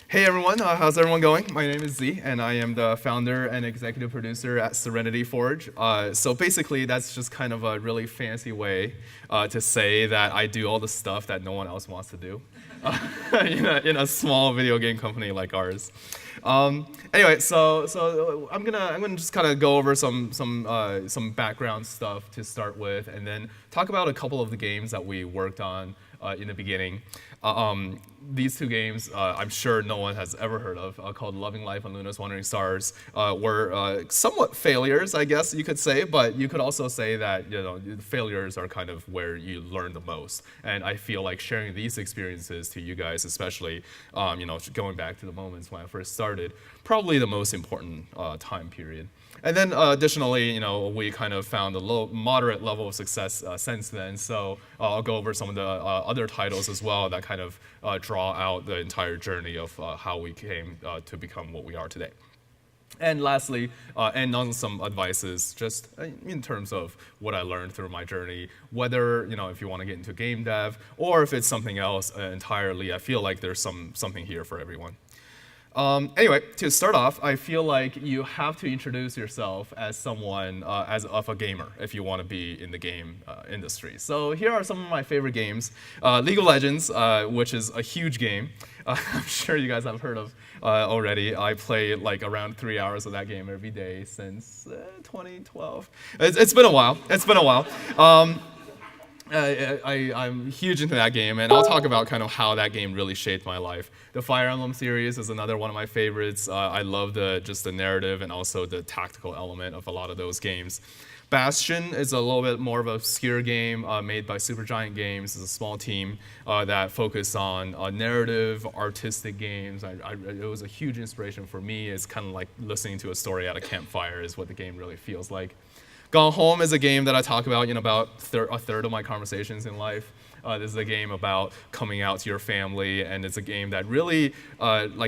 Hey everyone, how's everyone going? My name is Z, and I am the founder and executive producer at Serenity Forge. So basically, that's just kind of a really fancy way to say that I do all the stuff that no one else wants to do in a small video game company like ours. Anyway, so I'm gonna just kind of go over some background stuff to start with, and then talk about a couple of the games that we worked on in the beginning. These two games, I'm sure no one has ever heard of, called Loving Life and Luna's Wandering Stars, were somewhat failures, I guess you could say, but you could also say that failures are kind of where you learn the most. And I feel like sharing these experiences to you guys, especially going back to the moments when I first started, probably the most important time period. And then additionally, we kind of found a low, moderate level of success since then. So I'll go over some of the other titles as well that kind of draw out the entire journey of how we came to become what we are today. And lastly, end on some advices, just in terms of what I learned through my journey, whether, if you want to get into game dev, or if it's something else entirely. I feel like there's something here for everyone. Anyway, to start off, I feel like you have to introduce yourself as someone, as a gamer, if you want to be in the game industry. So here are some of my favorite games. League of Legends, which is a huge game. I'm sure you guys have heard of already. I play like around 3 hours of that game every day since 2012. It's been a while. It's been a while. I'm huge into that game, and I'll talk about kind of how that game really shaped my life. The Fire Emblem series is another one of my favorites. I love just the narrative and also the tactical element of a lot of those games. Bastion is a little bit more of an obscure game made by Supergiant Games. It's a small team that focus on narrative, artistic games. It was a huge inspiration for me. It's kind of like listening to a story at a campfire is what the game really feels like. Gone Home is a game that I talk about in about a third of my conversations in life. This is a game about coming out to your family, and it's a game that really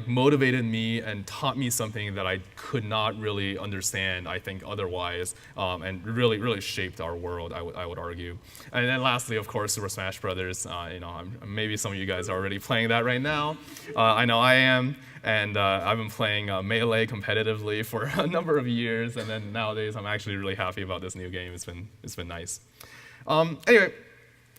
motivated me and taught me something that I could not really understand, I think, otherwise, and really shaped our world, I would argue. And then lastly, of course, Super Smash Brothers. Maybe some of you guys are already playing that right now. I know I am. And I've been playing Melee competitively for a number of years, and then nowadays I'm actually really happy about this new game. It's been nice. Anyway,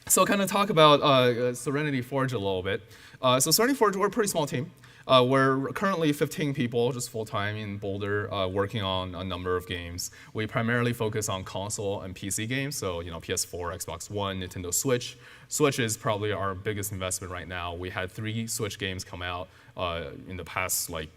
so kind of talk about Serenity Forge a little bit. So Serenity Forge, we're a pretty small team. We're currently 15 people, just full-time in Boulder, working on a number of games. We primarily focus on console and PC games, so PS4, Xbox One, Nintendo Switch. Switch is probably our biggest investment right now. We had 3 Switch games come out in the past 4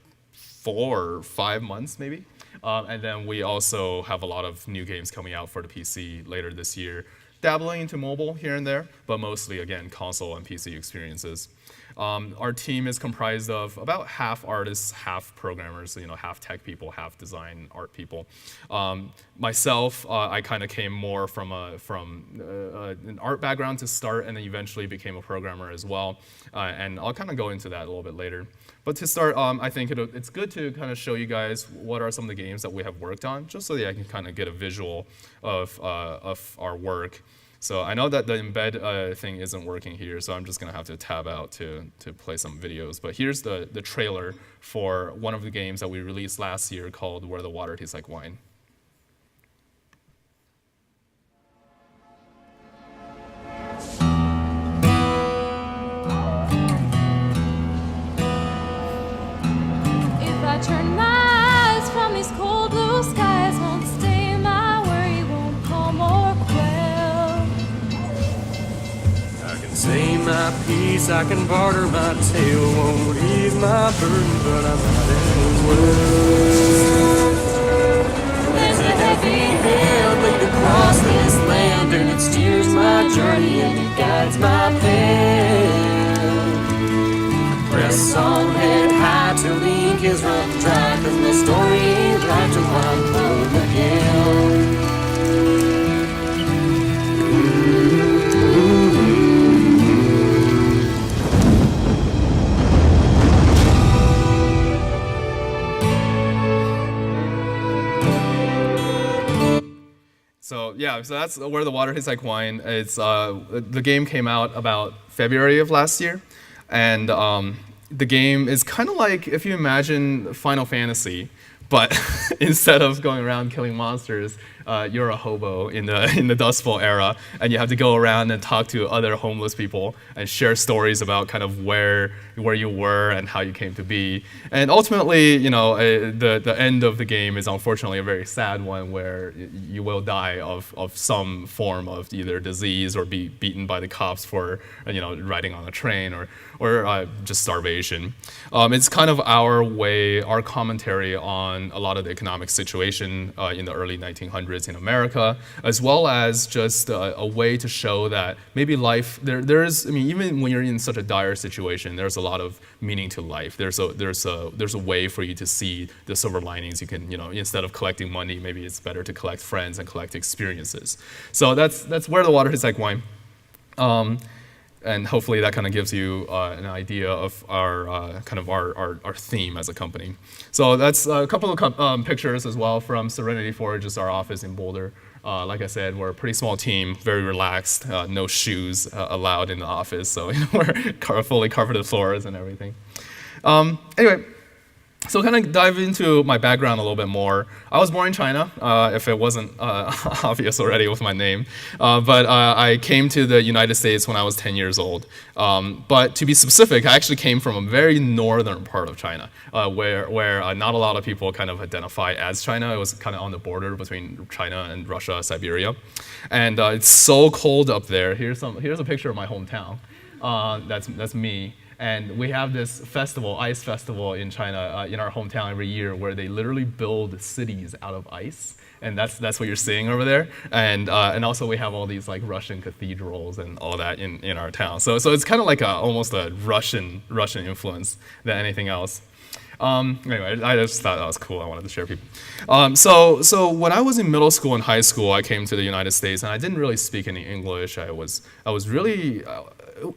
or 5 months maybe. And then we also have a lot of new games coming out for the PC later this year, dabbling into mobile here and there, but mostly, again, console and PC experiences. Our team is comprised of about half artists, half programmers, half tech people, half design art people. Myself, I kind of came more from an art background to start, and then eventually became a programmer as well. And I'll kind of go into that a little bit later. But to start, I think it's good to kind of show you guys what are some of the games that we have worked on, just so that I can kind of get a visual of our work. So I know that the embed thing isn't working here, so I'm just going to have to tab out to play some videos. But here's the trailer for one of the games that we released last year called Where the Water Tastes Like Wine. If I turn my eyes from these cold blue skies, won't stay my worry, won't calm or quell. I can say my piece, I can barter my tale, won't ease my burden, but I might as well. There's a heavy hand laid across this land, and it steers my journey and it guides my path. Press on, head high till the ink is run dry, 'cause my story ain't right till I'm home again. So that's Where the Water Tastes Like Wine. It's the game came out about February of last year, and the game is kind of like if you imagine Final Fantasy, but instead of going around killing monsters, you're a hobo in the Dust Bowl era, and you have to go around and talk to other homeless people and share stories about kind of where you were and how you came to be. And ultimately, the end of the game is unfortunately a very sad one, where you will die of some form of either disease or be beaten by the cops for riding on a train or just starvation. It's kind of our commentary on a lot of the economic situation in the early 1900s in America, as well as just a way to show that maybe life, there is, even when you're in such a dire situation, there's a lot of meaning to life. There's a way for you to see the silver linings. You can, instead of collecting money, maybe it's better to collect friends and collect experiences. So that's where the water hits like wine. And hopefully that kind of gives you an idea of our our theme as a company. So that's a couple of pictures as well from Serenity Forge, is our office in Boulder. Like I said, we're a pretty small team, very relaxed, no shoes allowed in the office, so we're fully covered floors and everything. Anyway. So kind of dive into my background a little bit more. I was born in China, if it wasn't obvious already with my name. But I came to the United States when I was 10 years old. But to be specific, I actually came from a very northern part of China, where not a lot of people kind of identify as China. It was kind of on the border between China and Russia, Siberia. And it's so cold up there. Here's a picture of my hometown. That's me. And we have this festival, ice festival in China, in our hometown every year, where they literally build cities out of ice, and that's what you're seeing over there. And also we have all these like Russian cathedrals and all that in our town. So it's kind of like almost a Russian influence than anything else. Anyway, I just thought that was cool. I wanted to share people. So when I was in middle school and high school, I came to the United States, and I didn't really speak any English. I was really.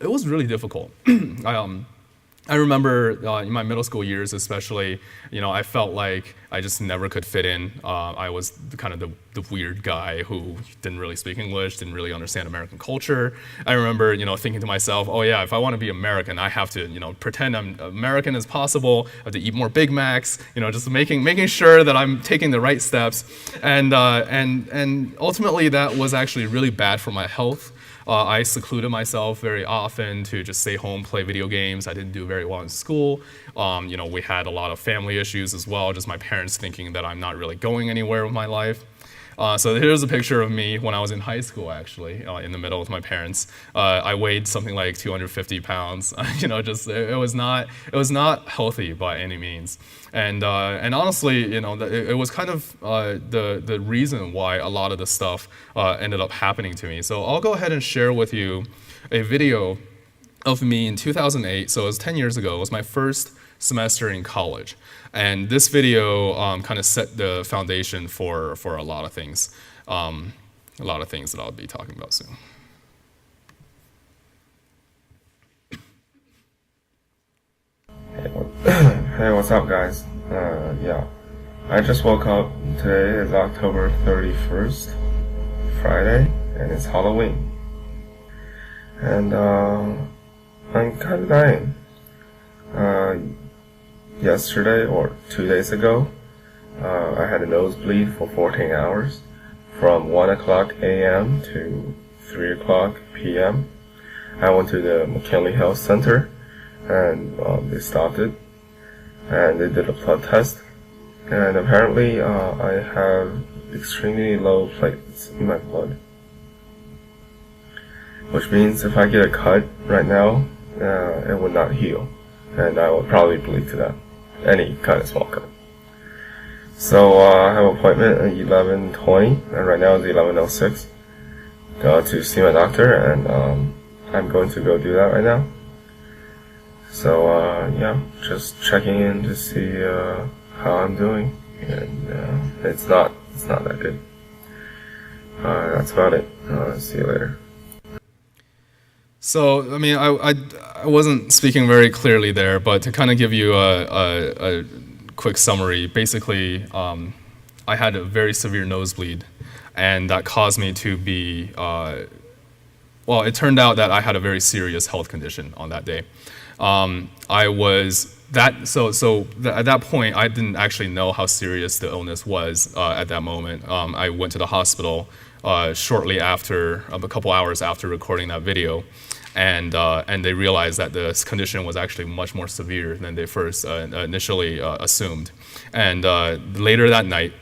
It was really difficult. I remember in my middle school years especially, I felt like I just never could fit in. I was the weird guy who didn't really speak English, didn't really understand American culture. I remember, thinking to myself, oh yeah, if I want to be American, I have to, pretend I'm American as possible. I have to eat more Big Macs, just making sure that I'm taking the right steps. And ultimately that was actually really bad for my health. I secluded myself very often to just stay home, play video games. I didn't do very well in school. We had a lot of family issues as well, just my parents thinking that I'm not really going anywhere with my life. So here's a picture of me when I was in high school, actually, in the middle with my parents. I weighed something like 250 pounds. It was not healthy by any means. And honestly, it was kind of the reason why a lot of the stuff ended up happening to me. So I'll go ahead and share with you a video of me in 2008. So it was 10 years ago. It was my first semester in college. And this video kind of set the foundation for a lot of things. A lot of things that I'll be talking about soon. Hey, what's up, guys? I just woke up. Today is October 31st, Friday, and it's Halloween. And I'm kind of dying. Yesterday or 2 days ago, I had a nosebleed for 14 hours from 1 o'clock a.m. to 3 o'clock p.m. I went to the McKinley Health Center, and they stopped it, and they did a blood test, and apparently I have extremely low platelets in my blood, which means if I get a cut right now, it would not heal, and I would probably bleed to death. Any kind of small cut. So I have an appointment at 11:20, and right now it's 11:06 to see my doctor, and I'm going to go do that right now. So just checking in to see how I'm doing, and it's not that good. That's about it. See you later. So, I wasn't speaking very clearly there, but to kind of give you a quick summary, basically, I had a very severe nosebleed, and that caused me to be, it turned out that I had a very serious health condition on that day. I was at that point, I didn't actually know how serious the illness was at that moment. I went to the hospital shortly after, a couple hours after recording that video, and they realized that this condition was actually much more severe than they first initially assumed. And later that night,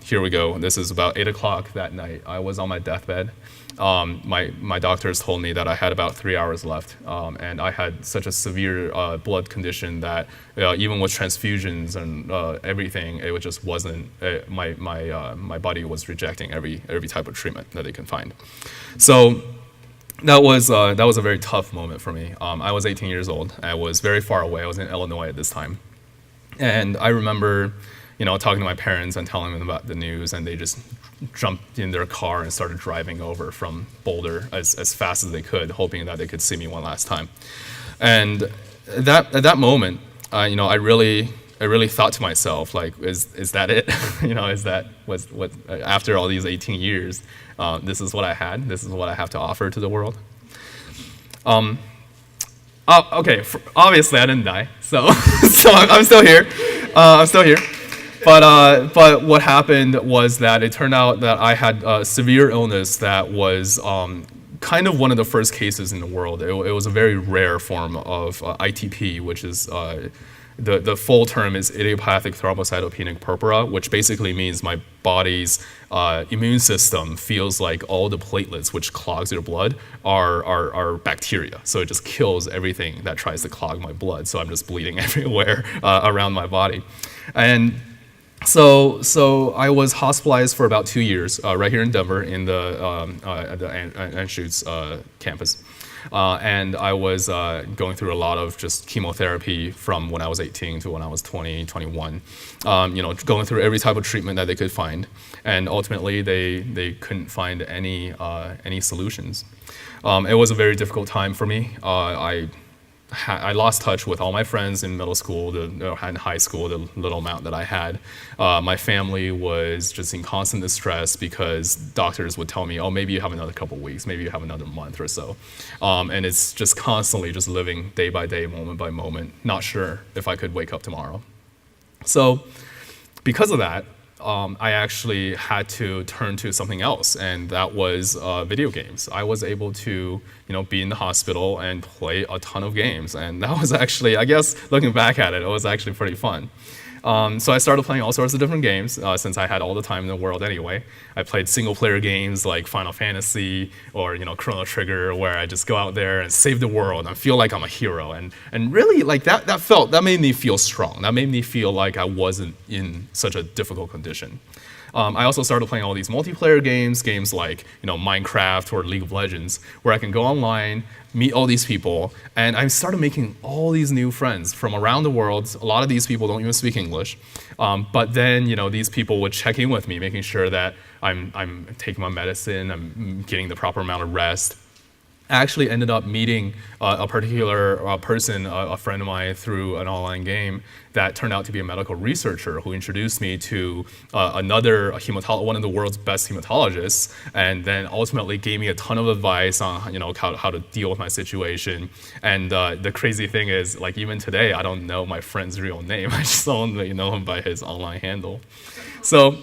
here we go. This is about 8 o'clock that night. I was on my deathbed. My doctors told me that I had about 3 hours left, and I had such a severe blood condition that even with transfusions and everything, it just wasn't. My body was rejecting every type of treatment that they can find. So that was a very tough moment for me. I was 18 years old. I was very far away. I was in Illinois at this time, and I remember, talking to my parents and telling them about the news, and they just jumped in their car and started driving over from Boulder as fast as they could, hoping that they could see me one last time. And at that moment, I really thought to myself, like, is that it? Was what after all these 18 years, this is what I had. This is what I have to offer to the world. Okay. Obviously, I didn't die, so I'm still here. I'm still here. But what happened was that it turned out that I had a severe illness that was kind of one of the first cases in the world. It was a very rare form of ITP, which is the full term is idiopathic thrombocytopenic purpura, which basically means my body's immune system feels like all the platelets, which clogs your blood, are bacteria. So it just kills everything that tries to clog my blood. So I'm just bleeding everywhere around my body. And so I was hospitalized for about 2 years right here in Denver in at the Anschutz campus. And I was going through a lot of just chemotherapy from when I was 18 to when I was 20, 21. Going through every type of treatment that they could find. And ultimately, they couldn't find any solutions. It was a very difficult time for me. I lost touch with all my friends in middle school, in high school, the little amount that I had. My family was just in constant distress because doctors would tell me, oh, maybe you have another couple weeks, maybe you have another month or so. And it's just constantly just living day by day, moment by moment, not sure if I could wake up tomorrow. So because of that, I actually had to turn to something else, and that was video games. I was able to, be in the hospital and play a ton of games, and that was actually, I guess, looking back at it, it was actually pretty fun. So I started playing all sorts of different games since I had all the time in the world anyway. I played single-player games like Final Fantasy or Chrono Trigger, where I just go out there and save the world and feel like I'm a hero. And really, like that made me feel strong. That made me feel like I wasn't in such a difficult condition. I also started playing all these multiplayer games like Minecraft or League of Legends, where I can go online, meet all these people, and I started making all these new friends from around the world. A lot of these people don't even speak English, but then these people would check in with me, making sure that I'm taking my medicine, I'm getting the proper amount of rest. I actually ended up meeting a particular person, a friend of mine, through an online game that turned out to be a medical researcher who introduced me to one of the world's best hematologists, and then ultimately gave me a ton of advice on how to deal with my situation. And the crazy thing is, like, even today, I don't know my friend's real name. I just only know him by his online handle. So,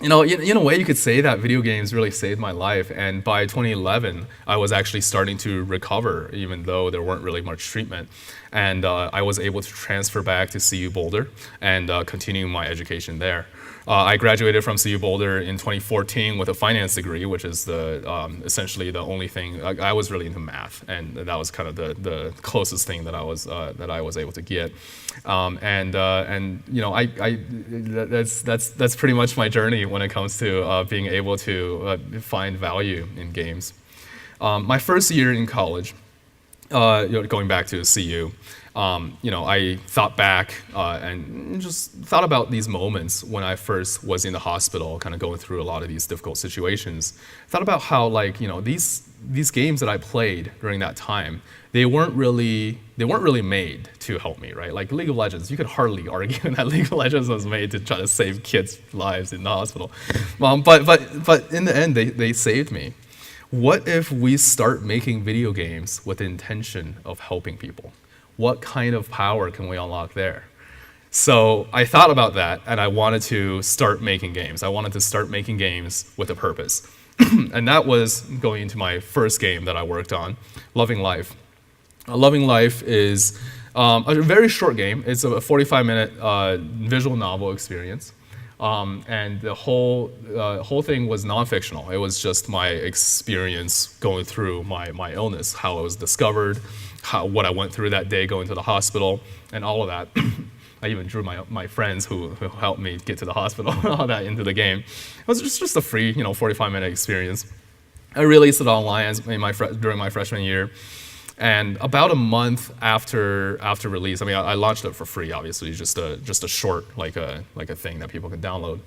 in a way, you could say that video games really saved my life. And by 2011, I was actually starting to recover, even though there weren't really much treatment. And I was able to transfer back to CU Boulder and continue my education there. I graduated from CU Boulder in 2014 with a finance degree, which is essentially the only thing. I was really into math, and that was kind of the closest thing that I was able to get. That's pretty much my journey when it comes to being able to find value in games. My first year in college, going back to CU, I thought back and just thought about these moments when I first was in the hospital, kind of going through a lot of these difficult situations. Thought about how, these games that I played during that time, they weren't really made to help me, right? Like League of Legends, you could hardly argue that League of Legends was made to try to save kids' lives in the hospital. But in the end, they saved me. What if we start making video games with the intention of helping people? What kind of power can we unlock there? So I thought about that, and I wanted to start making games. I wanted to start making games with a purpose. And that was going into my first game that I worked on, Loving Life. Loving Life is a very short game. It's a 45-minute visual novel experience. And the whole thing was non-fictional. It was just my experience going through my illness, how it was discovered, what I went through that day going to the hospital, and all of that. I even drew my friends who helped me get to the hospital, all that into the game. It was just a free, 45-minute experience. I released it online during my freshman year. And about a month after release, I launched it for free, obviously, just a short, like a thing that people can download.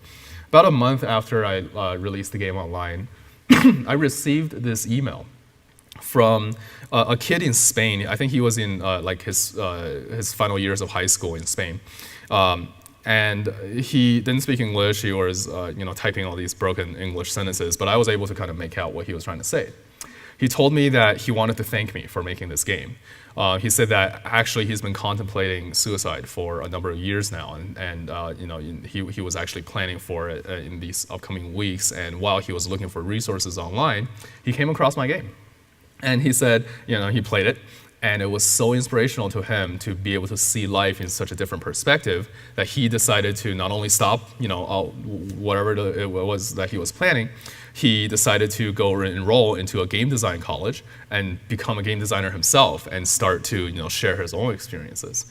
About a month after I released the game online, I received this email from a kid in Spain. I think he was in his final years of high school in Spain. And he didn't speak English. He was typing all these broken English sentences, but I was able to kind of make out what he was trying to say. He told me that he wanted to thank me for making this game. He said that actually he's been contemplating suicide for a number of years now, and he was actually planning for it in these upcoming weeks. And while he was looking for resources online, he came across my game, and he said, he played it, and it was so inspirational to him to be able to see life in such a different perspective that he decided to not only stop, whatever it was that he was planning. He decided to go enroll into a game design college and become a game designer himself and start to, share his own experiences.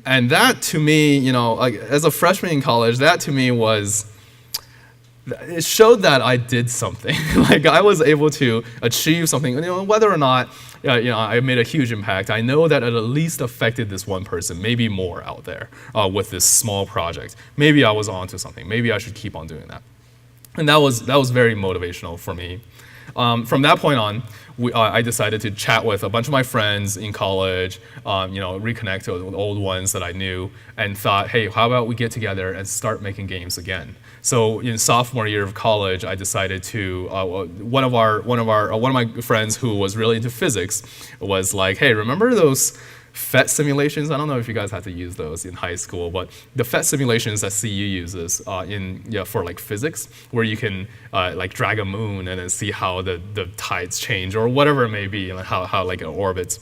And that to me, as a freshman in college, that to me it showed that I did something. Like I was able to achieve something, whether or not, I made a huge impact. I know that it at least affected this one person, maybe more out there with this small project. Maybe I was onto something. Maybe I should keep on doing that. And that was very motivational for me. From that point on, I decided to chat with a bunch of my friends in college, reconnect with old ones that I knew, and thought, hey, how about we get together and start making games again? So in sophomore year of college, I decided to one of my friends who was really into physics was like, hey, remember those PhET simulations? I don't know if you guys had to use those in high school, but the PhET simulations that CU uses for like physics, where you can drag a moon and then see how the tides change or whatever it may be, how like it orbits.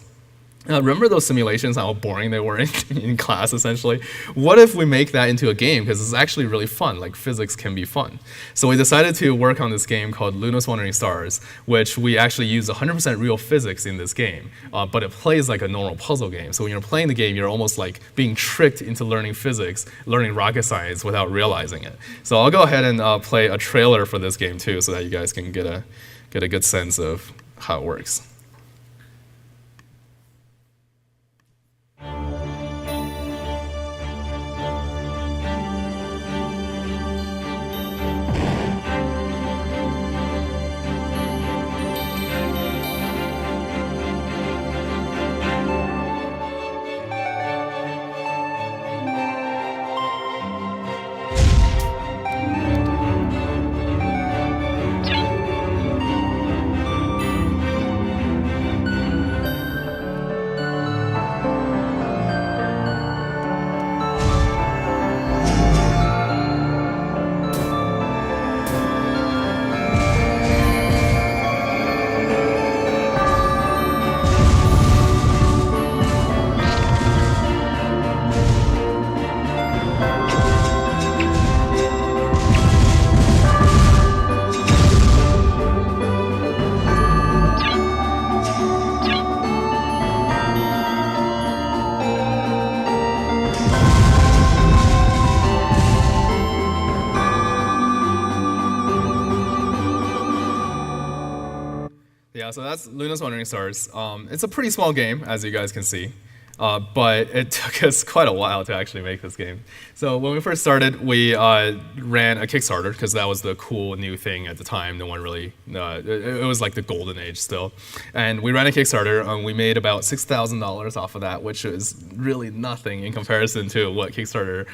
Remember those simulations, how boring they were in class, essentially? What if we make that into a game? Because it's actually really fun. Like, physics can be fun. So we decided to work on this game called Luna's Wandering Stars, which we actually use 100% real physics in this game, but it plays like a normal puzzle game. So when you're playing the game, you're almost like being tricked into learning physics, learning rocket science without realizing it. So I'll go ahead and play a trailer for this game, too, so that you guys can get a good sense of how it works. Yeah, so that's Luna's Wandering Stars. It's a pretty small game, as you guys can see, but it took us quite a while to actually make this game. So when we first started, we ran a Kickstarter, because that was the cool new thing at the time. No one really, it was like the golden age still. And we ran a Kickstarter, and we made about $6,000 off of that, which is really nothing in comparison to what Kickstarter,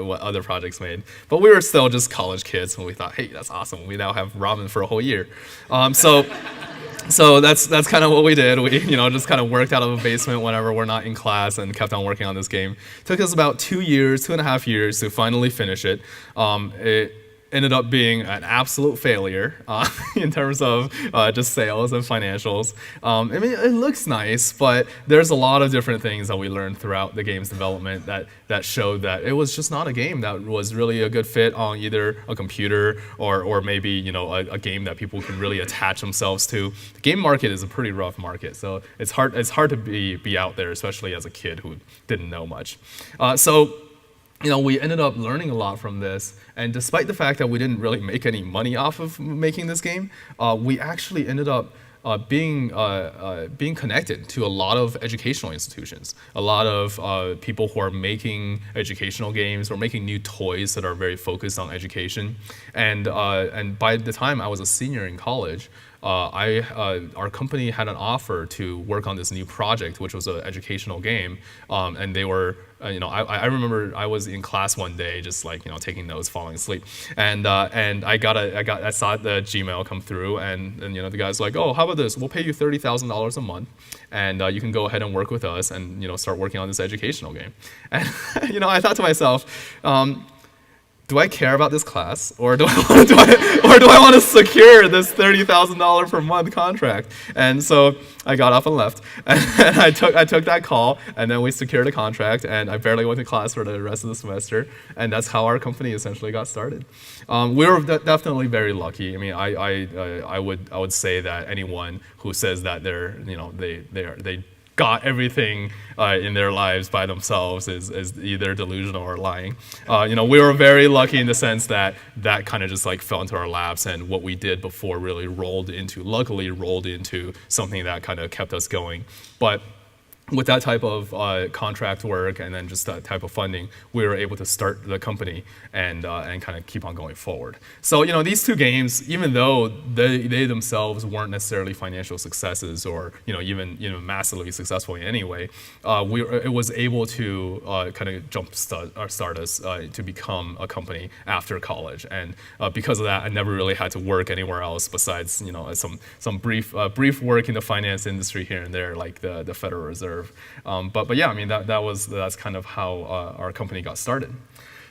what other projects made. But we were still just college kids, and we thought, hey, that's awesome. We now have ramen for a whole year. So that's kind of what we did. We just kind of worked out of a basement whenever we're not in class and kept on working on this game. Took us about 2 years, 2.5 years to finally finish it. It ended up being an absolute failure in terms of just sales and financials. I mean, it looks nice, but there's a lot of different things that we learned throughout the game's development that showed that it was just not a game that was really a good fit on either a computer or maybe a game that people can really attach themselves to. The game market is a pretty rough market, so it's hard to be out there, especially as a kid who didn't know much. We ended up learning a lot from this, and despite the fact that we didn't really make any money off of making this game, we actually ended up being connected to a lot of educational institutions, a lot of people who are making educational games or making new toys that are very focused on education. And by the time I was a senior in college, our company had an offer to work on this new project, which was an educational game, and they were, I remember I was in class one day, just taking notes, falling asleep, and I saw the Gmail come through, and the guy's like, oh, how about this? We'll pay you $30,000 a month, and you can go ahead and work with us, and start working on this educational game. And I thought to myself, do I care about this class, or do I want to secure this $30,000 per month contract? And so I got up and left, and I took that call, and then we secured a contract, and I barely went to class for the rest of the semester, and that's how our company essentially got started. We were definitely very lucky. I mean, I would say that anyone who says that they got everything in their lives by themselves is either delusional or lying. We were very lucky in the sense that kind of just fell into our laps, and what we did before really luckily rolled into something that kind of kept us going. But with that type of contract work and then just that type of funding, we were able to start the company and kind of keep on going forward. So these two games, even though they themselves weren't necessarily financial successes or even massively successful in any way, it was able to kind of start us to become a company after college. And because of that, I never really had to work anywhere else besides some brief work in the finance industry here and there, like the Federal Reserve. But yeah, I mean that's kind of how our company got started.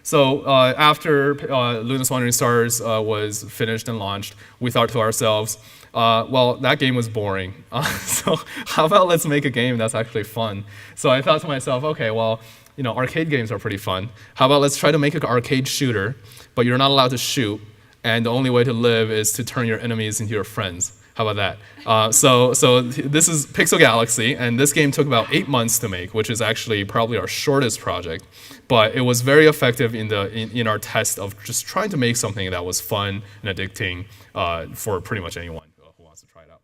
So after Luna's Wandering Stars was finished and launched, we thought to ourselves, well, that game was boring. So how about let's make a game that's actually fun? So I thought to myself, okay, well, arcade games are pretty fun. How about let's try to make an arcade shooter, but you're not allowed to shoot, and the only way to live is to turn your enemies into your friends. How about that? So this is Pixel Galaxy, and this game took about 8 months to make, which is actually probably our shortest project. But it was very effective in our test of just trying to make something that was fun and addicting for pretty much anyone who wants to try it out.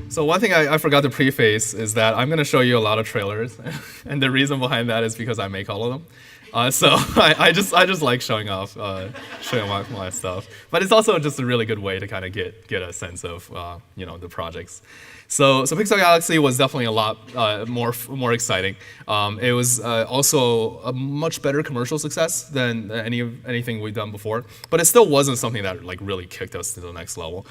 So one thing I forgot to preface is that I'm going to show you a lot of trailers, and the reason behind that is because I make all of them. So I just like showing off my stuff, but it's also just a really good way to kind of get a sense of the projects. So Pixel Galaxy was definitely a lot more exciting. It was also a much better commercial success than anything we've done before, but it still wasn't something that really kicked us to the next level.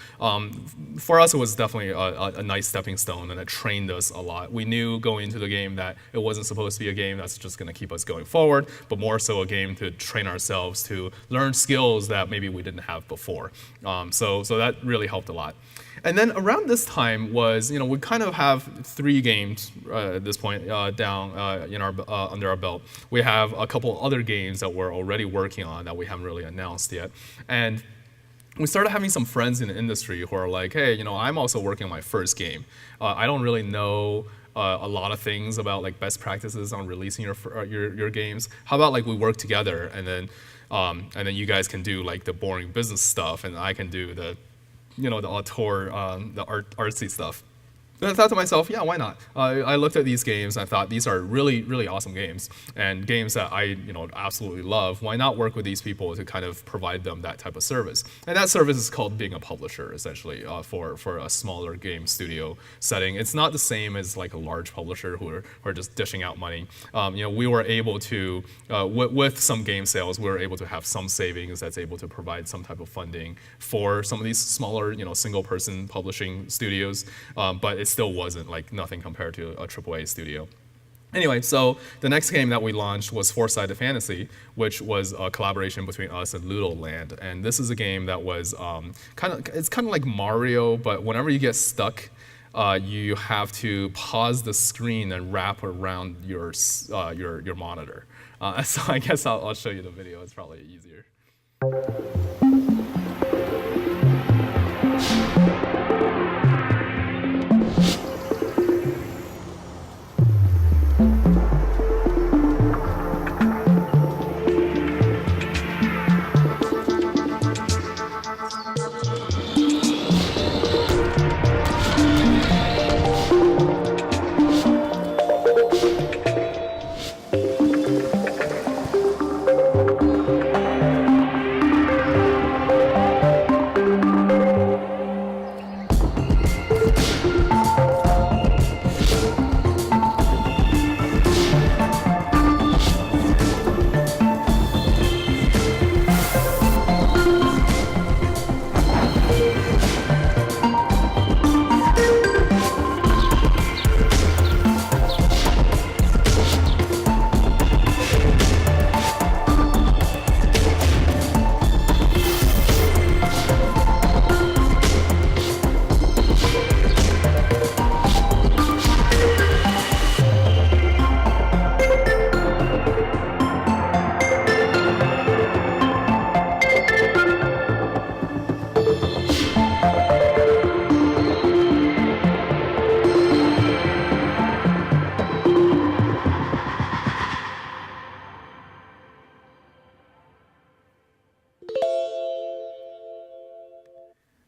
For us, it was definitely a nice stepping stone, and it trained us a lot. We knew going into the game that it wasn't supposed to be a game that's just going to keep us going forward, but more so a game to train ourselves to learn skills that maybe we didn't have before. So that really helped a lot. And then around this time was, we kind of have 3 games at this point down under our belt. We have a couple other games that we're already working on that we haven't really announced yet. And we started having some friends in the industry who are like, hey, I'm also working on my first game. I don't really know a lot of things about like best practices on releasing your games. How about like we work together and then you guys can do like the boring business stuff and I can do the auteur, the artsy stuff. And I thought to myself, yeah, why not? I looked at these games and I thought these are really, really awesome games and games that I absolutely love. Why not work with these people to kind of provide them that type of service? And that service is called being a publisher, essentially, for a smaller game studio setting. It's not the same as like a large publisher who are just dishing out money. We were able to, with some game sales, we were able to have some savings that's able to provide some type of funding for some of these smaller, single-person publishing studios. But it still wasn't like nothing compared to a AAA studio. Anyway, so the next game that we launched was Four-Sided Fantasy, which was a collaboration between us and Ludo Land. And this is a game that was it's kind of like Mario, but whenever you get stuck, you have to pause the screen and wrap around your monitor. So I guess I'll show you the video. It's probably easier.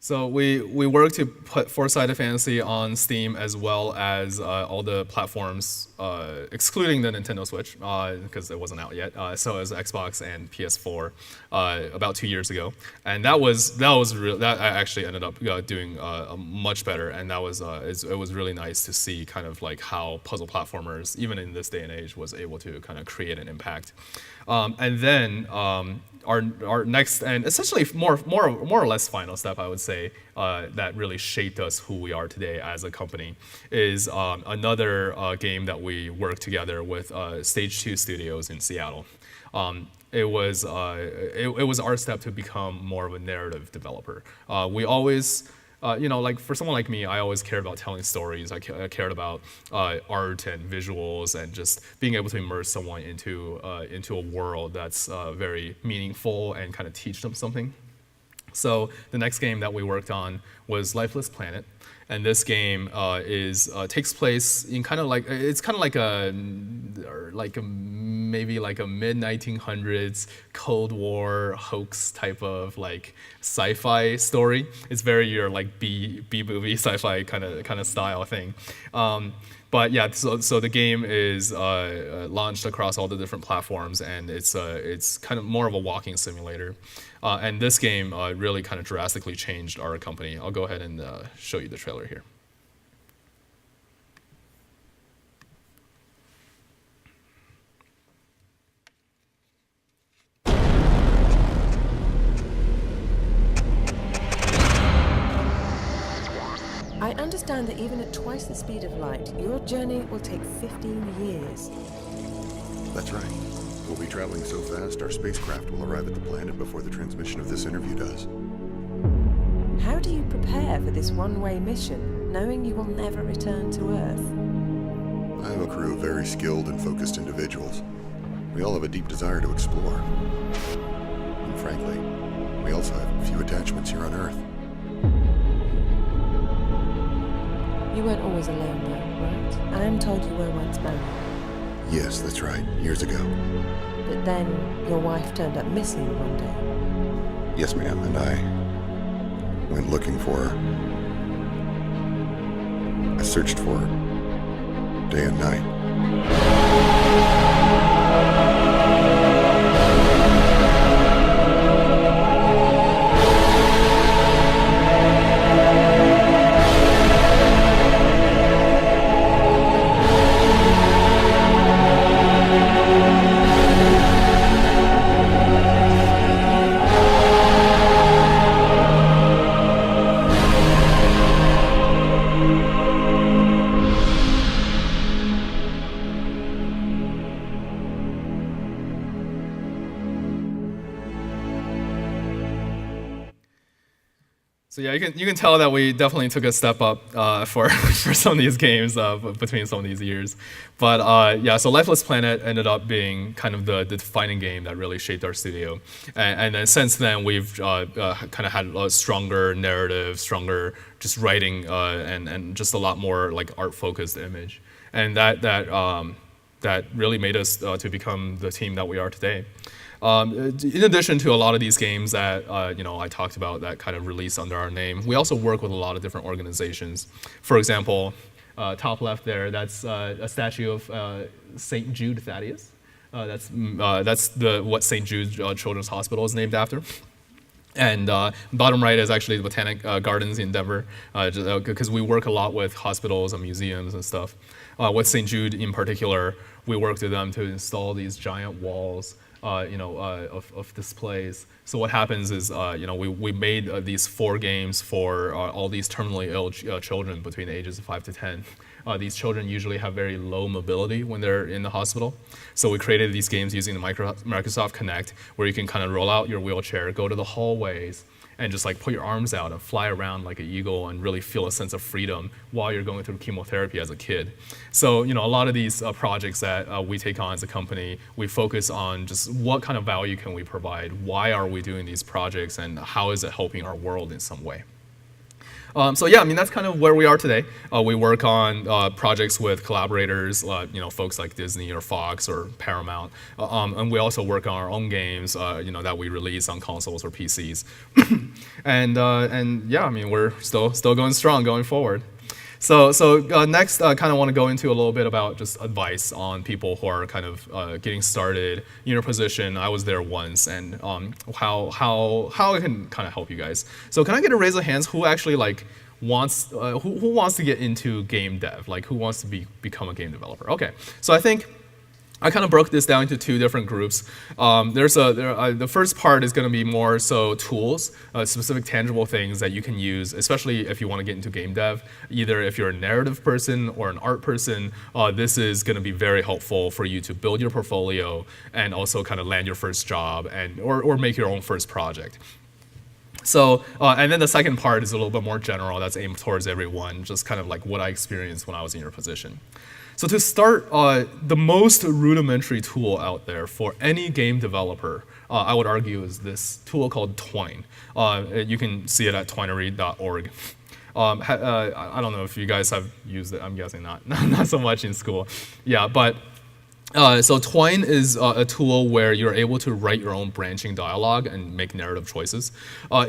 So we worked to put Four-Sided Fantasy on Steam as well as all the platforms, excluding the Nintendo Switch, because it wasn't out yet. So it was Xbox and PS4 about 2 years ago, and that actually ended up doing much better, and that was it was really nice to see kind of like how puzzle platformers, even in this day and age, was able to kind of create an impact. And then our next and essentially more or less final step, I would say, that really shaped us who we are today as a company is another game that we worked together with Stage 2 Studios in Seattle. It was our step to become more of a narrative developer. We always like for someone like me, I always cared about telling stories. I cared about art and visuals and just being able to immerse someone into a world that's very meaningful and kind of teach them something. So the next game that we worked on was Lifeless Planet. And this game takes place in maybe like a mid-1900s Cold War hoax type of like sci-fi story. It's very your like B movie sci-fi kind of style thing. But yeah, so the game is launched across all the different platforms, and it's kind of more of a walking simulator. And this game really kind of drastically changed our company. I'll go ahead and show you the trailer here. I understand that even at twice the speed of light, your journey will take 15 years. That's right. We'll be traveling so fast, our spacecraft will arrive at the planet before the transmission of this interview does. How do you prepare for this one-way mission, knowing you will never return to Earth? I have a crew of very skilled and focused individuals. We all have a deep desire to explore. And frankly, we also have a few attachments here on Earth. You weren't always alone though, right? I am told you were once married. Yes, that's right, years ago. But then your wife turned up missing one day. Yes, ma'am, and I went looking for her. I searched for her day and night. So yeah, you can tell that we definitely took a step up for for some of these games between some of these years. But yeah, so Lifeless Planet ended up being kind of the defining game that really shaped our studio. And then since then, we've kind of had a stronger narrative, stronger just writing, and just a lot more like art-focused image. And that really made us to become the team that we are today. In addition to a lot of these games that I talked about that kind of release under our name, we also work with a lot of different organizations. For example, top left there, that's a statue of St. Jude Thaddeus. That's what St. Jude Children's Hospital is named after. And bottom right is actually the Botanic Gardens in Denver, because we work a lot with hospitals and museums and stuff. With St. Jude in particular, we worked with them to install these giant walls of displays. So what happens is, we made these 4 games for all these terminally ill children between the ages of 5 to 10. These children usually have very low mobility when they're in the hospital. So we created these games using the Microsoft Kinect, where you can kind of roll out your wheelchair, go to the hallways, and just like put your arms out and fly around like an eagle and really feel a sense of freedom while you're going through chemotherapy as a kid. So, a lot of these projects that we take on as a company, we focus on just what kind of value can we provide, why are we doing these projects, and how is it helping our world in some way. So yeah, that's kind of where we are today. We work on projects with collaborators, folks like Disney or Fox or Paramount, and we also work on our own games, that we release on consoles or PCs. and yeah, we're still going strong going forward. So next, kind of want to go into a little bit about just advice on people who are kind of getting started in your position. I was there once, and how I can kind of help you guys. So can I get a raise of hands who actually wants who wants to get into game dev? Like who wants to become a game developer? Okay, so I think I kind of broke this down into 2 different groups. The first part is going to be more so tools, specific tangible things that you can use, especially if you want to get into game dev. Either if you're a narrative person or an art person, this is going to be very helpful for you to build your portfolio and also kind of land your first job or make your own first project. So, and then the second part is a little bit more general. That's aimed towards everyone, just kind of like what I experienced when I was in your position. So to start, the most rudimentary tool out there for any game developer, I would argue, is this tool called Twine. You can see it at twinery.org. I don't know if you guys have used it. I'm guessing not so much in school. Yeah, but so Twine is a tool where you're able to write your own branching dialogue and make narrative choices.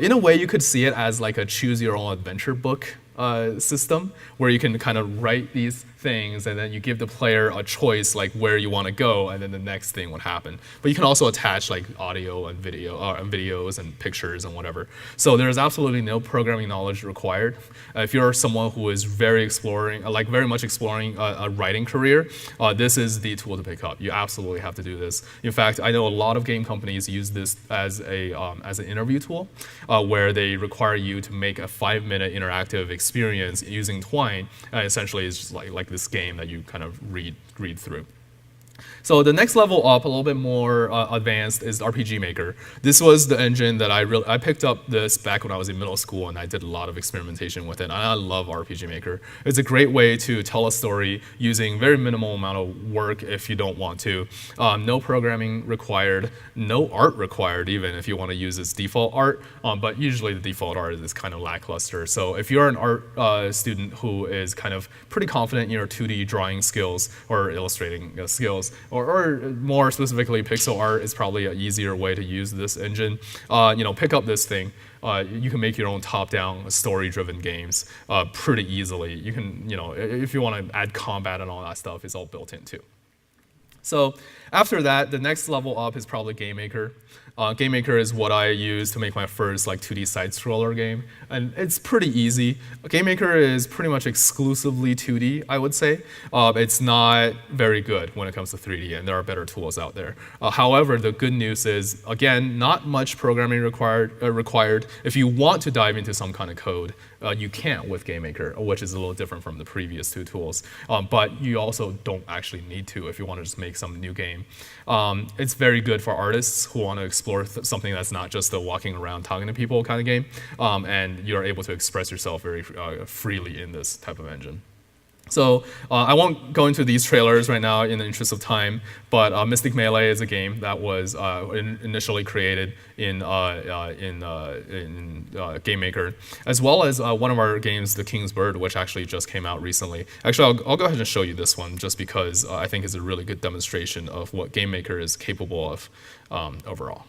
In a way, you could see it as like a choose your own adventure book system, where you can kind of write these things and then you give the player a choice like where you want to go, and then the next thing would happen. But you can also attach like audio and video and videos and pictures and whatever. So there's absolutely no programming knowledge required. If you're someone who is very much exploring a writing career, this is the tool to pick up. You absolutely have to do this. In fact, I know a lot of game companies use this as an interview tool, where they require you to make a 5-minute interactive experience using Twine. Essentially, it's just like this game that you kind of read through. So the next level up, a little bit more advanced, is RPG Maker. This was the engine that I picked up this back when I was in middle school, and I did a lot of experimentation with it. And I love RPG Maker. It's a great way to tell a story using very minimal amount of work if you don't want to. No programming required, no art required even if you want to use its default art, but usually the default art is kind of lackluster. So if you're an art student who is kind of pretty confident in your 2D drawing skills or illustrating skills, or more specifically, pixel art is probably an easier way to use this engine. Pick up this thing. You can make your own top-down, story-driven games pretty easily. You can, if you want to add combat and all that stuff, it's all built in too. So after that, the next level up is probably Game Maker. Game Maker is what I use to make my first 2D side-scroller game, and it's pretty easy. Game Maker is pretty much exclusively 2D, I would say. It's not very good when it comes to 3D, and there are better tools out there. However, the good news is, again, not much programming required. If you want to dive into some kind of code, you can with Game Maker, which is a little different from the previous two tools. But you also don't actually need to if you want to just make some new game. It's very good for artists who want to explore something that's not just a walking around talking to people kind of game, and you're able to express yourself very freely in this type of engine. So I won't go into these trailers right now in the interest of time, but Mystic Melee is a game that was initially created in Game Maker, as well as one of our games, The King's Bird, which actually just came out recently. Actually, I'll go ahead and show you this one just because I think it's a really good demonstration of what Game Maker is capable of overall.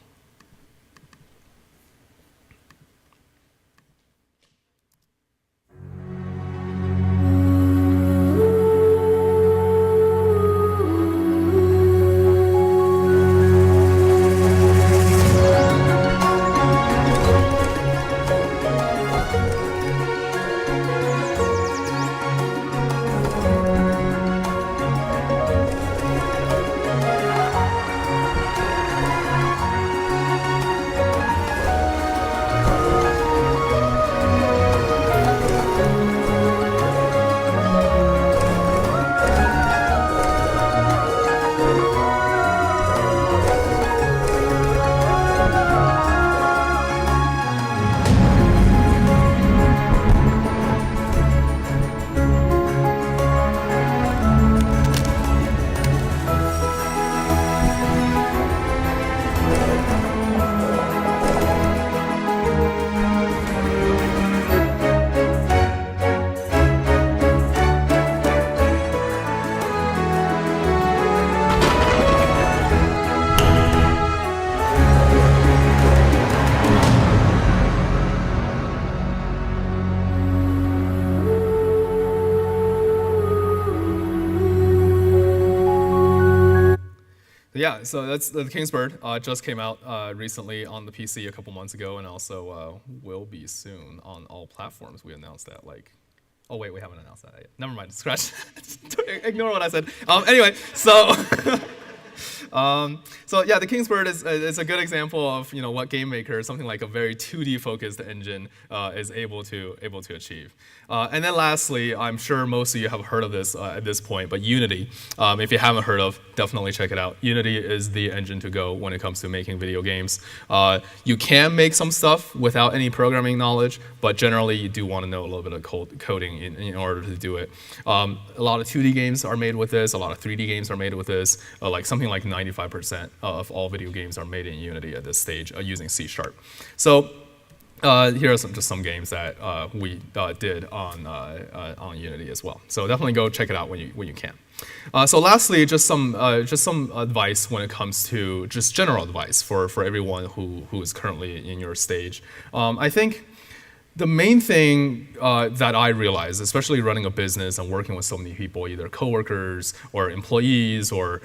Yeah, so that's The King's Bird. Just came out recently on the PC a couple months ago, and also will be soon on all platforms. We announced that oh wait, we haven't announced that yet. Never mind, scratch. Ignore what I said. Anyway, so yeah, The King's Bird is a good example of what Game Maker, something like a very 2D focused engine, is able to achieve. And then lastly, I'm sure most of you have heard of this at this point, but Unity. If you haven't heard of, definitely check it out. Unity is the engine to go when it comes to making video games. You can make some stuff without any programming knowledge, but generally you do want to know a little bit of coding in order to do it. A lot of 2D games are made with this. A lot of 3D games are made with this. Something like 95% of all video games are made in Unity at this stage using C#. So here are just some games that we did on Unity as well. So definitely go check it out when you can. So lastly, just some advice when it comes to just general advice for everyone who is currently in your stage. I think the main thing that I realized, especially running a business and working with so many people, either coworkers or employees or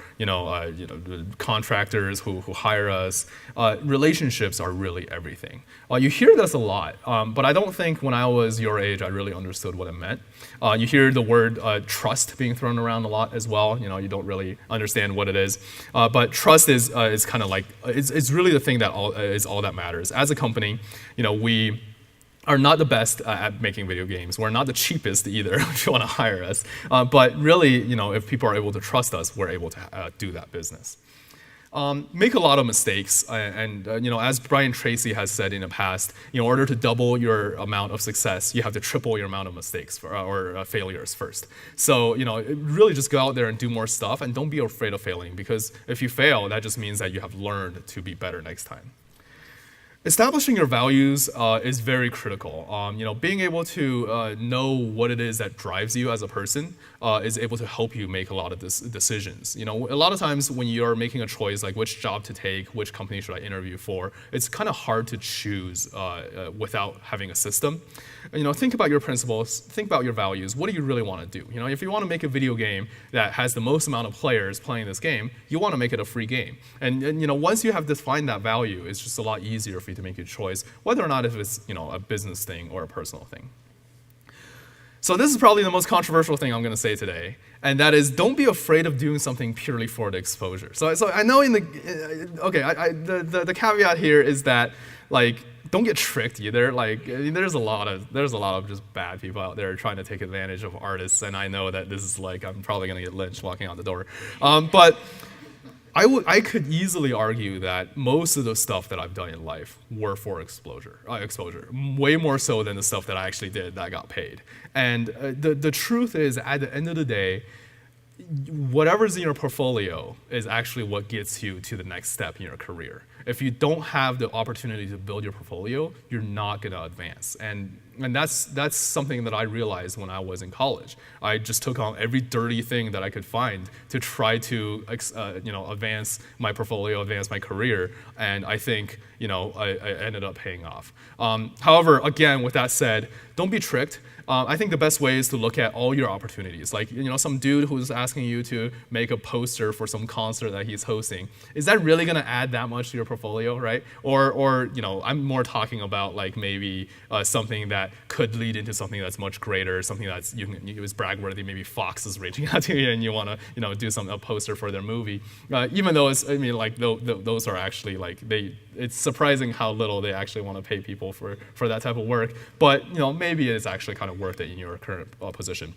contractors who hire us, relationships are really everything. You hear this a lot, but I don't think when I was your age I really understood what it meant. You hear the word trust being thrown around a lot as well. You don't really understand what it is, but trust is kind of like it's really the thing that is all that matters. As a company, we are not the best at making video games. We're not the cheapest either if you want to hire us. But really, if people are able to trust us, we're able to do that business. Make a lot of mistakes, and as Brian Tracy has said in the past, in order to double your amount of success, you have to triple your amount of mistakes or failures first. So really just go out there and do more stuff, and don't be afraid of failing, because if you fail, that just means that you have learned to be better next time. Establishing your values is very critical. Being able to know what it is that drives you as a person is able to help you make a lot of decisions. A lot of times when you're making a choice, like which job to take, which company should I interview for, it's kind of hard to choose without having a system. Think about your principles, think about your values. What do you really want to do? If you want to make a video game that has the most amount of players playing this game, you want to make it a free game. And once you have defined that value, it's just a lot easier for you to make your choice, whether or not if it's a business thing or a personal thing. So this is probably the most controversial thing I'm going to say today, and that is, don't be afraid of doing something purely for the exposure. So I know the caveat here is that, don't get tricked either. There's a lot of just bad people out there trying to take advantage of artists, and I know that this is I'm probably going to get lynched walking out the door. But I could easily argue that most of the stuff that I've done in life were for exposure, way more so than the stuff that I actually did that got paid. And the truth is, at the end of the day, whatever's in your portfolio is actually what gets you to the next step in your career. If you don't have the opportunity to build your portfolio, you're not going to advance. And that's something that I realized when I was in college. I just took on every dirty thing that I could find to try to advance my portfolio, advance my career, and I think I ended up paying off. However, again, with that said, don't be tricked. I think the best way is to look at all your opportunities. Some dude who's asking you to make a poster for some concert that he's hosting. Is that really going to add that much to your portfolio, right? Or I'm more talking about maybe something that could lead into something that's much greater, something that's is bragworthy. Maybe Fox is reaching out to you and you want to do a poster for their movie. Even though those are actually it's surprising how little they actually want to pay people for that type of work. But maybe it's actually kind of worth it in your current position.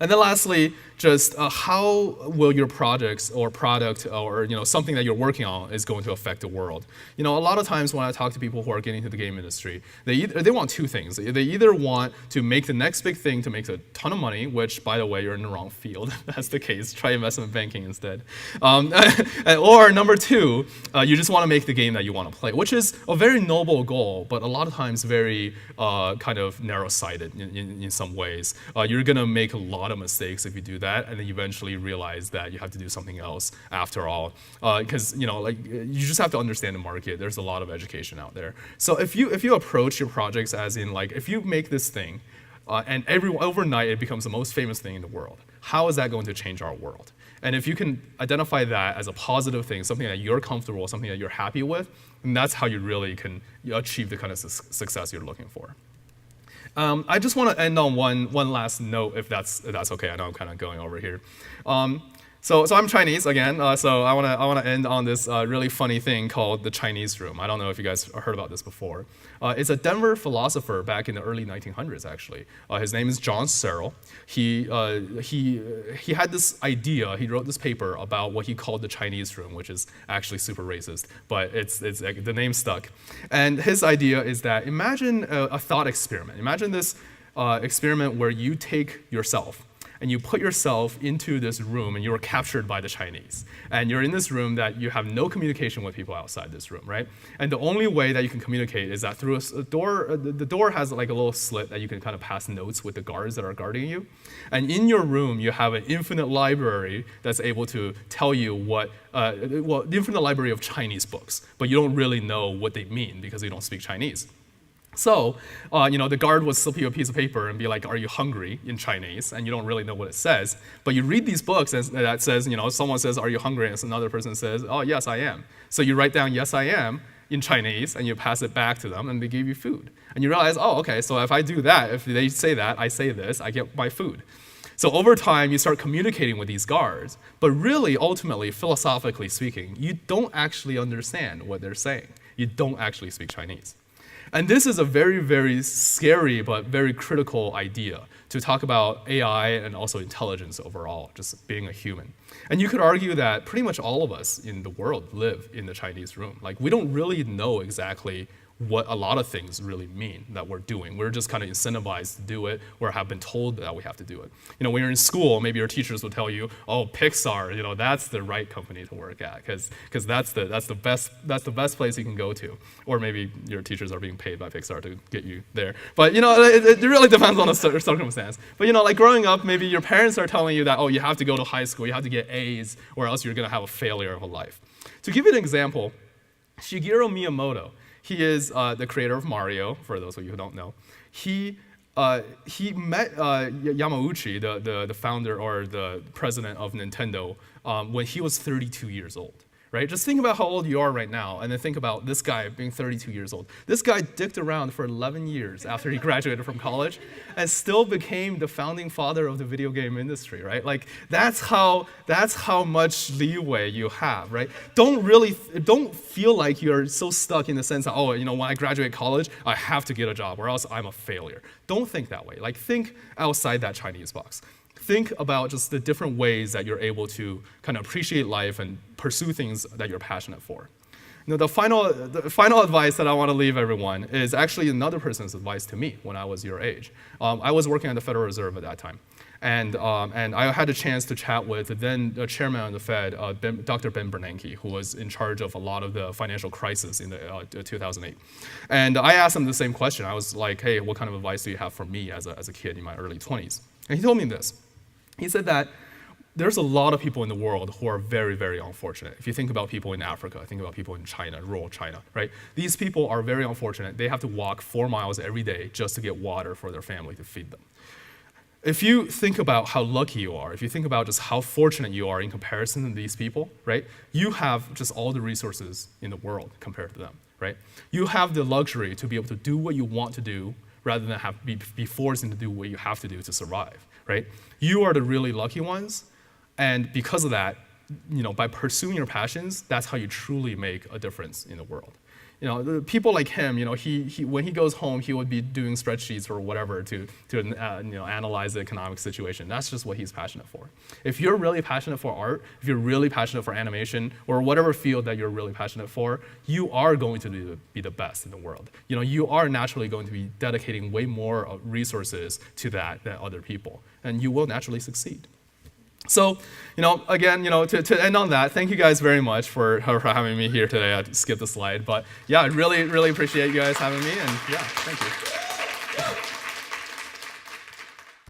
And then lastly, just how will your projects or product or something that you're working on is going to affect the world? A lot of times when I talk to people who are getting into the game industry, they want two things. They either want to make the next big thing to make a ton of money, which, by the way, you're in the wrong field. If that's the case, try investment banking instead. Or number two, you just want to make the game that you want to play, which is a very noble goal, but a lot of times very kind of narrow-sighted in some ways. You're going to make a lot of mistakes if you do that, and then you eventually realize that you have to do something else after all, because you just have to understand the market. There's a lot of education out there. So if you approach your projects as in if you make this thing and overnight it becomes the most famous thing in the world, how is that going to change our world? And if you can identify that as a positive thing, something that you're comfortable, something that you're happy with, then that's how you really can achieve the kind of success you're looking for. I just want to end on one last note, if that's okay. I know I'm kind of going over here. So I'm Chinese again. So I want to end on this really funny thing called the Chinese room. I don't know if you guys heard about this before. It's a Denver philosopher back in the early 1900s, actually. His name is John Searle. He had this idea. He wrote this paper about what he called the Chinese room, which is actually super racist, but it's the name stuck. And his idea is that imagine a thought experiment. Imagine this experiment where you take yourself and you put yourself into this room and you are captured by the Chinese. And you're in this room that you have no communication with people outside this room, right? And the only way that you can communicate is that through a door. The door has a little slit that you can kind of pass notes with the guards that are guarding you. And in your room, you have an infinite library that's able to tell you the infinite library of Chinese books, but you don't really know what they mean because you don't speak Chinese. So, the guard would slip you a piece of paper and be like, "Are you hungry?" in Chinese, and you don't really know what it says. But you read these books and that says, someone says, "Are you hungry?" and another person says, "Oh, yes, I am." So you write down, "Yes, I am," in Chinese, and you pass it back to them, and they give you food. And you realize, oh, okay, so if I do that, if they say that, I say this, I get my food. So over time, you start communicating with these guards, but really, ultimately, philosophically speaking, you don't actually understand what they're saying. You don't actually speak Chinese. And this is a very, very scary but very critical idea to talk about AI and also intelligence overall, just being a human. And you could argue that pretty much all of us in the world live in the Chinese room. Like, we don't really know exactly what a lot of things really mean that we're doing. We're just kind of incentivized to do it or have been told that we have to do it. When you're in school, maybe your teachers will tell you, oh, Pixar, that's the right company to work at because that's the best place you can go to. Or maybe your teachers are being paid by Pixar to get you there. But it really depends on the circumstance. But like growing up, maybe your parents are telling you that, oh, you have to go to high school, you have to get A's, or else you're going to have a failure of a life. To give you an example, Shigeru Miyamoto, he is the creator of Mario, for those of you who don't know. He met Yamauchi, the founder or the president of Nintendo, when he was 32 years old. Right? Just think about how old you are right now, and then think about this guy being 32 years old. This guy dicked around for 11 years after he graduated from college, and still became the founding father of the video game industry. Right? Like that's how much leeway you have. Right? Don't feel like you're so stuck in the sense that when I graduate college, I have to get a job, or else I'm a failure. Don't think that way. Like think outside that Chinese box. Think about just the different ways that you're able to kind of appreciate life and pursue things that you're passionate for. The final advice that I want to leave everyone is actually another person's advice to me when I was your age. I was working at the Federal Reserve at that time. And I had a chance to chat with the then chairman of the Fed, Dr. Ben Bernanke, who was in charge of a lot of the financial crisis in 2008. And I asked him the same question. I was like, hey, what kind of advice do you have for me as a kid in my early 20s? And he told me this. He said that there's a lot of people in the world who are very, very unfortunate. If you think about people in Africa, think about people in China, rural China, right? These people are very unfortunate. They have to walk 4 miles every day just to get water for their family to feed them. If you think about how lucky you are, if you think about just how fortunate you are in comparison to these people, right? You have just all the resources in the world compared to them, right? You have the luxury to be able to do what you want to do rather than be forced into do what you have to do to survive, right? You are the really lucky ones, and because of that, by pursuing your passions, that's how you truly make a difference in the world. The people like him, he when he goes home, he would be doing spreadsheets or whatever to analyze the economic situation. That's just what he's passionate for. If you're really passionate for art, if you're really passionate for animation, or whatever field that you're really passionate for, you are going to be the best in the world. You are naturally going to be dedicating way more resources to that than other people, and you will naturally succeed. So, again, to end on that, thank you guys very much for having me here today. I skipped the slide, but yeah, I really, really appreciate you guys having me, and yeah, thank you.